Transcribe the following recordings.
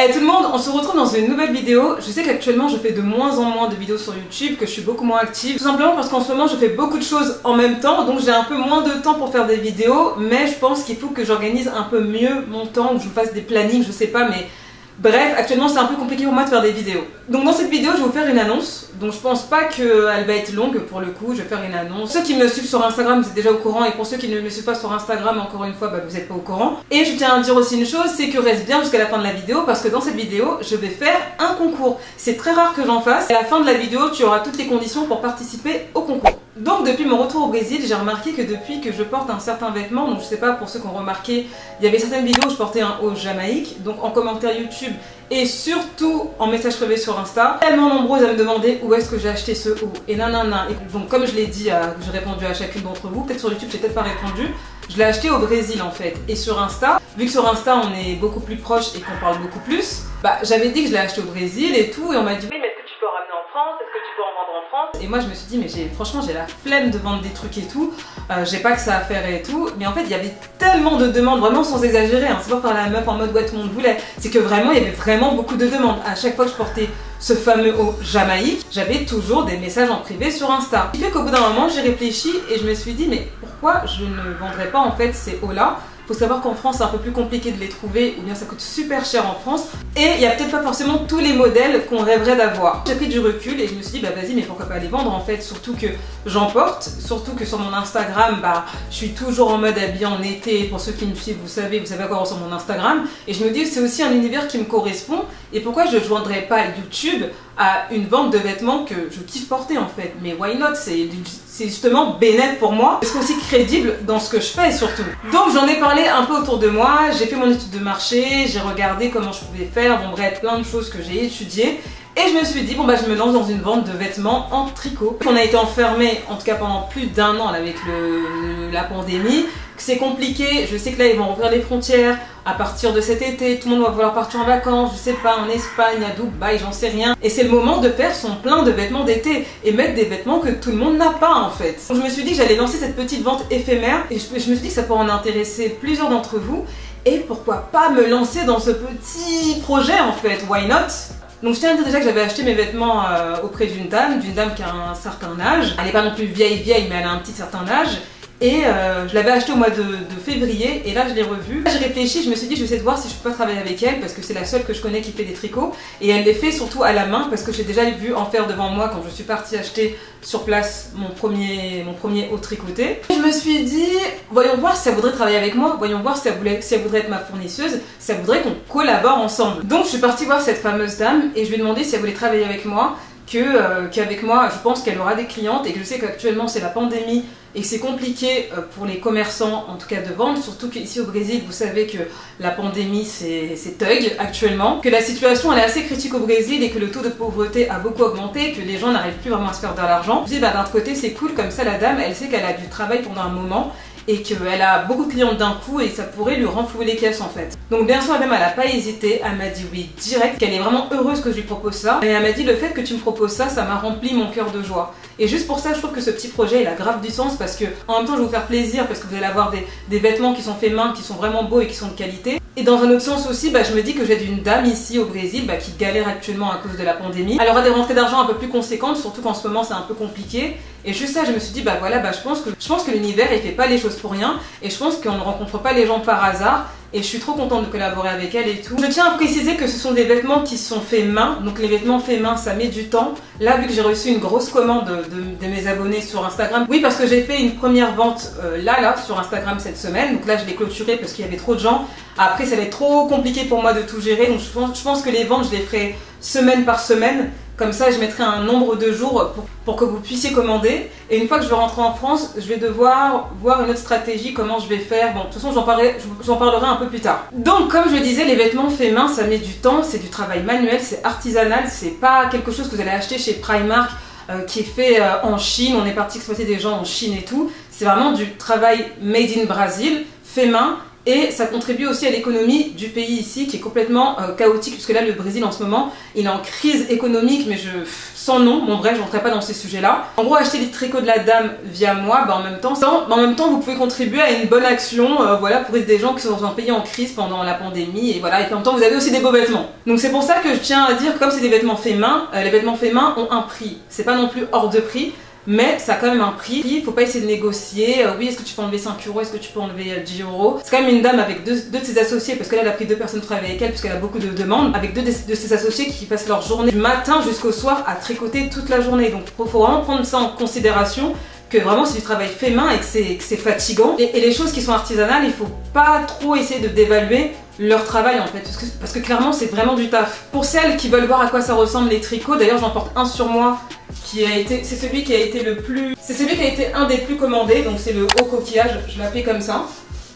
Allez tout le monde, on se retrouve dans une nouvelle vidéo. Je sais qu'actuellement je fais de moins en moins de vidéos sur YouTube, que je suis beaucoup moins active. Tout simplement parce qu'en ce moment je fais beaucoup de choses en même temps, donc j'ai un peu moins de temps pour faire des vidéos. Mais je pense qu'il faut que j'organise un peu mieux mon temps, que je fasse des plannings, je sais pas, mais... Bref, actuellement c'est un peu compliqué pour moi de faire des vidéos. Donc dans cette vidéo je vais vous faire une annonce. Donc je pense pas qu'elle va être longue pour le coup, je vais faire une annonce. Ceux qui me suivent sur Instagram vous êtes déjà au courant, et pour ceux qui ne me suivent pas sur Instagram, encore une fois, bah, vous n'êtes pas au courant. Et je tiens à dire aussi une chose, c'est que reste bien jusqu'à la fin de la vidéo, parce que dans cette vidéo je vais faire un concours. C'est très rare que j'en fasse. Et à la fin de la vidéo tu auras toutes les conditions pour participer au concours. Donc depuis mon retour au Brésil, j'ai remarqué que depuis que je porte un certain vêtement, donc je sais pas pour ceux qui ont remarqué, il y avait certaines vidéos où je portais un haut jamaïque, donc en commentaire YouTube et surtout en message privé sur Insta, tellement nombreuses à me demander où est-ce que j'ai acheté ce haut et nanana. Et donc comme je l'ai dit, j'ai répondu à chacune d'entre vous, peut-être sur YouTube j'ai peut-être pas répondu, je l'ai acheté au Brésil en fait. Et sur Insta, vu que sur Insta on est beaucoup plus proche et qu'on parle beaucoup plus, bah j'avais dit que je l'ai acheté au Brésil et tout, et on m'a dit oui mais est-ce que tu peux en ramener en France, est-ce que tu peux en vendre en France? Et moi je me suis dit mais franchement j'ai la flemme de vendre des trucs et tout, j'ai pas que ça à faire et tout. Mais en fait il y avait tellement de demandes, vraiment sans exagérer, hein. C'est pas par la meuf en mode ouais tout le monde voulait, c'est que vraiment il y avait vraiment beaucoup de demandes. À chaque fois que je portais ce fameux haut jamaïque, j'avais toujours des messages en privé sur Insta. Ce qui fait qu'au bout d'un moment j'ai réfléchi et je me suis dit mais pourquoi je ne vendrais pas en fait ces hauts là. Faut savoir qu'en France c'est un peu plus compliqué de les trouver, ou bien ça coûte super cher en France, et il n'y a peut-être pas forcément tous les modèles qu'on rêverait d'avoir. J'ai pris du recul et je me suis dit bah vas-y mais pourquoi pas les vendre en fait, surtout que j'en porte, surtout que sur mon Instagram bah je suis toujours en mode habillée en été. Pour ceux qui me suivent vous savez à quoi ressemble mon Instagram, et je me dis c'est aussi un univers qui me correspond, et pourquoi je ne vendrais pas YouTube à une vente de vêtements que je kiffe porter en fait. Mais why not, c'est justement bénéfique pour moi, c'est aussi crédible dans ce que je fais surtout. Donc j'en ai parlé un peu autour de moi, j'ai fait mon étude de marché, j'ai regardé comment je pouvais faire, bon bref, plein de choses que j'ai étudiées. Et je me suis dit, bon bah je me lance dans une vente de vêtements en tricot. On a été enfermés, en tout cas pendant plus d'1 an avec la pandémie. C'est compliqué, je sais que là ils vont ouvrir les frontières à partir de cet été, tout le monde va vouloir partir en vacances, je sais pas, en Espagne, à Dubaï, j'en sais rien. Et c'est le moment de faire son plein de vêtements d'été et mettre des vêtements que tout le monde n'a pas en fait. Donc je me suis dit que j'allais lancer cette petite vente éphémère, et je me suis dit que ça pourrait en intéresser plusieurs d'entre vous. Et pourquoi pas me lancer dans ce petit projet en fait, why not? Donc je tiens à dire déjà que j'avais acheté mes vêtements auprès d'une dame qui a un certain âge. Elle n'est pas non plus vieille, mais elle a un petit certain âge. Et je l'avais acheté au mois de février, et là je l'ai revu. J'ai réfléchi, je me suis dit je vais essayer de voir si je peux pas travailler avec elle, parce que c'est la seule que je connais qui fait des tricots. Et elle les fait surtout à la main, parce que j'ai déjà vu en faire devant moi quand je suis partie acheter sur place mon premier haut tricoté. Je me suis dit, voyons voir si elle voudrait travailler avec moi, voyons voir si elle voudrait être ma fournisseuse, si elle voudrait qu'on collabore ensemble. Donc je suis partie voir cette fameuse dame, et je lui ai demandé si elle voulait travailler avec moi, qu'avec moi je pense qu'elle aura des clientes, et que je sais qu'actuellement c'est la pandémie et que c'est compliqué pour les commerçants en tout cas de vendre, surtout qu'ici au Brésil vous savez que la pandémie c'est thug actuellement, que la situation elle est assez critique au Brésil et que le taux de pauvreté a beaucoup augmenté, que les gens n'arrivent plus vraiment à se faire de l'argent. Je me dis bah d'un côté c'est cool, comme ça la dame elle sait qu'elle a du travail pendant un moment et qu'elle a beaucoup de clientes d'un coup et ça pourrait lui renflouer les caisses en fait. Donc bien sûr la dame elle n'a pas hésité, elle m'a dit oui direct, qu'elle est vraiment heureuse que je lui propose ça, et elle m'a dit le fait que tu me proposes ça, ça m'a rempli mon cœur de joie. Et juste pour ça je trouve que ce petit projet il a grave du sens, parce que en même temps je vais vous faire plaisir, parce que vous allez avoir des vêtements qui sont faits main, qui sont vraiment beaux et qui sont de qualité. Et dans un autre sens aussi, bah, je me dis que j'ai une dame ici au Brésil qui galère actuellement à cause de la pandémie. Elle aura des rentrées d'argent un peu plus conséquentes, surtout qu'en ce moment c'est un peu compliqué. Et juste ça, je me suis dit, bah voilà, je pense que l'univers il fait pas les choses pour rien, et je pense qu'on ne rencontre pas les gens par hasard. Et je suis trop contente de collaborer avec elle et tout. Je tiens à préciser que ce sont des vêtements qui sont faits main, donc les vêtements faits main ça met du temps. Là vu que j'ai reçu une grosse commande de mes abonnés sur Instagram, oui parce que j'ai fait une première vente là sur Instagram cette semaine, donc là je l'ai clôturé parce qu'il y avait trop de gens. Après ça va être trop compliqué pour moi de tout gérer, donc je pense que les ventes je les ferai semaine par semaine. Comme ça, je mettrai un nombre de jours pour que vous puissiez commander. Et une fois que je vais rentrer en France, je vais devoir voir une autre stratégie, comment je vais faire. Bon, de toute façon, j'en parlerai un peu plus tard. Donc, comme je le disais, les vêtements faits main, ça met du temps, c'est du travail manuel, c'est artisanal, c'est pas quelque chose que vous allez acheter chez Primark qui est fait en Chine. On est parti exploiter des gens en Chine et tout. C'est vraiment du travail made in Brazil, fait main. et ça contribue aussi à l'économie du pays ici qui est complètement chaotique, puisque là le Brésil en ce moment il est en crise économique, mais sans nom, bon bref, je rentrerai pas dans ces sujets-là. En gros, acheter des tricots de la dame via moi, en même temps vous pouvez contribuer à une bonne action, voilà, pour aider des gens qui sont dans un pays en crise pendant la pandémie, et voilà, et puis en même temps vous avez aussi des beaux vêtements. Donc c'est pour ça que je tiens à dire que comme c'est des vêtements faits main, les vêtements faits main ont un prix. C'est pas non plus hors de prix, mais ça a quand même un prix. Il faut pas essayer de négocier. Oui, est-ce que tu peux enlever 5 euros, est-ce que tu peux enlever 10 euros. C'est quand même une dame avec deux de ses associés, parce qu'elle a pris 2 personnes pour travailler avec elle, parce qu'elle a beaucoup de demandes, avec 2 de ses associés qui passent leur journée du matin jusqu'au soir à tricoter toute la journée. Donc il faut vraiment prendre ça en considération, que vraiment c'est du travail fait main et que c'est fatigant. Et les choses qui sont artisanales, il faut pas trop essayer de dévaluer leur travail en fait, parce que clairement c'est vraiment du taf. Pour celles qui veulent voir à quoi ça ressemble les tricots, d'ailleurs j'en porte un sur moi c'est celui qui a été un des plus commandés, donc c'est le haut coquillage, je l'appelle comme ça,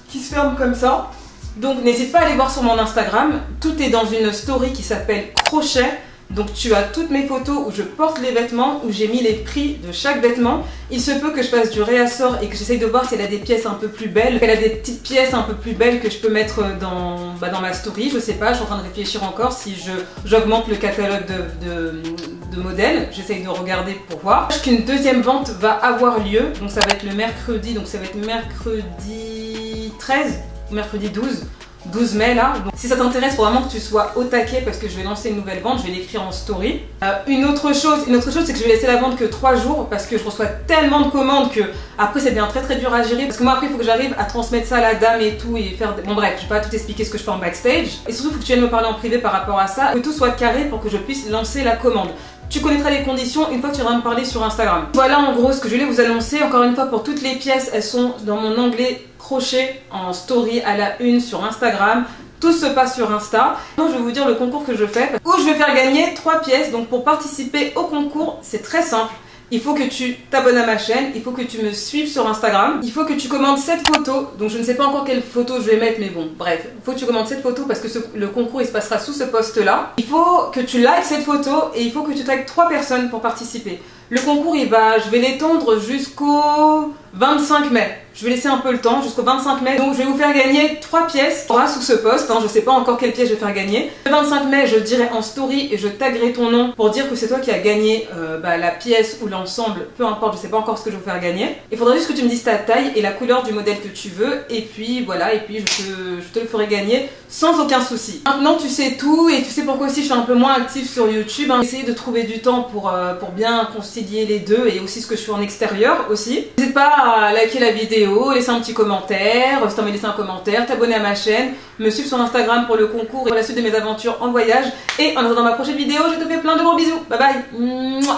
qui se ferme comme ça. Donc n'hésite pas à aller voir sur mon Instagram, tout est dans une story qui s'appelle crochet. Donc tu as toutes mes photos où je porte les vêtements, où j'ai mis les prix de chaque vêtement. Il se peut que je fasse du réassort et que j'essaye de voir si elle a des pièces un peu plus belles. Elle a des petites pièces un peu plus belles que je peux mettre dans ma story, je sais pas, je suis en train de réfléchir encore si j'augmente le catalogue de modèles. J'essaye de regarder pour voir. Qu'une deuxième vente va avoir lieu, donc ça va être le mercredi, donc ça va être mercredi 13 ou mercredi 12 mai là. Donc, si ça t'intéresse, faut vraiment que tu sois au taquet parce que je vais lancer une nouvelle vente, je vais l'écrire en story. Une autre chose c'est que je vais laisser la vente que 3 jours parce que je reçois tellement de commandes que après ça devient très dur à gérer, parce que moi après il faut que j'arrive à transmettre ça à la dame et tout et faire... Bon bref, je vais pas tout expliquer ce que je fais en backstage. Et surtout il faut que tu viennes me parler en privé par rapport à ça, que tout soit carré pour que je puisse lancer la commande. Tu connaîtras les conditions une fois que tu viendras me parler sur Instagram. Voilà en gros ce que je voulais vous annoncer. Encore une fois, pour toutes les pièces, elles sont dans mon onglet crochet en story à la une sur Instagram. Tout se passe sur Insta. Donc je vais vous dire le concours que je fais, où je vais faire gagner 3 pièces. Donc pour participer au concours, c'est très simple. Il faut que tu t'abonnes à ma chaîne, il faut que tu me suives sur Instagram, il faut que tu commandes cette photo, donc je ne sais pas encore quelle photo je vais mettre, mais bon, bref, il faut que tu commandes cette photo parce que le concours il se passera sous ce post-là. Il faut que tu likes cette photo et il faut que tu tagues 3 personnes pour participer. Le concours, je vais l'étendre jusqu'au 25 mai. Je vais laisser un peu le temps, jusqu'au 25 mai. Donc je vais vous faire gagner 3 pièces sous ce post. Je sais pas encore quelle pièce je vais faire gagner. Le 25 mai, je dirai en story et je taguerai ton nom pour dire que c'est toi qui as gagné la pièce ou l'ensemble. Peu importe, je sais pas encore ce que je vais vous faire gagner. Il faudra juste que tu me dises ta taille et la couleur du modèle que tu veux. Et puis voilà, et puis je te le ferai gagner sans aucun souci. Maintenant tu sais tout et tu sais pourquoi aussi je suis un peu moins active sur YouTube. Essayer de trouver du temps pour bien concilier les deux et aussi ce que je fais en extérieur aussi. N'hésite pas à liker la vidéo, laisser un petit commentaire, si t'as envie de laisser un commentaire, t'abonner à ma chaîne, me suivre sur Instagram pour le concours et pour la suite de mes aventures en voyage. Et en attendant ma prochaine vidéo, je te fais plein de gros bisous. Bye bye.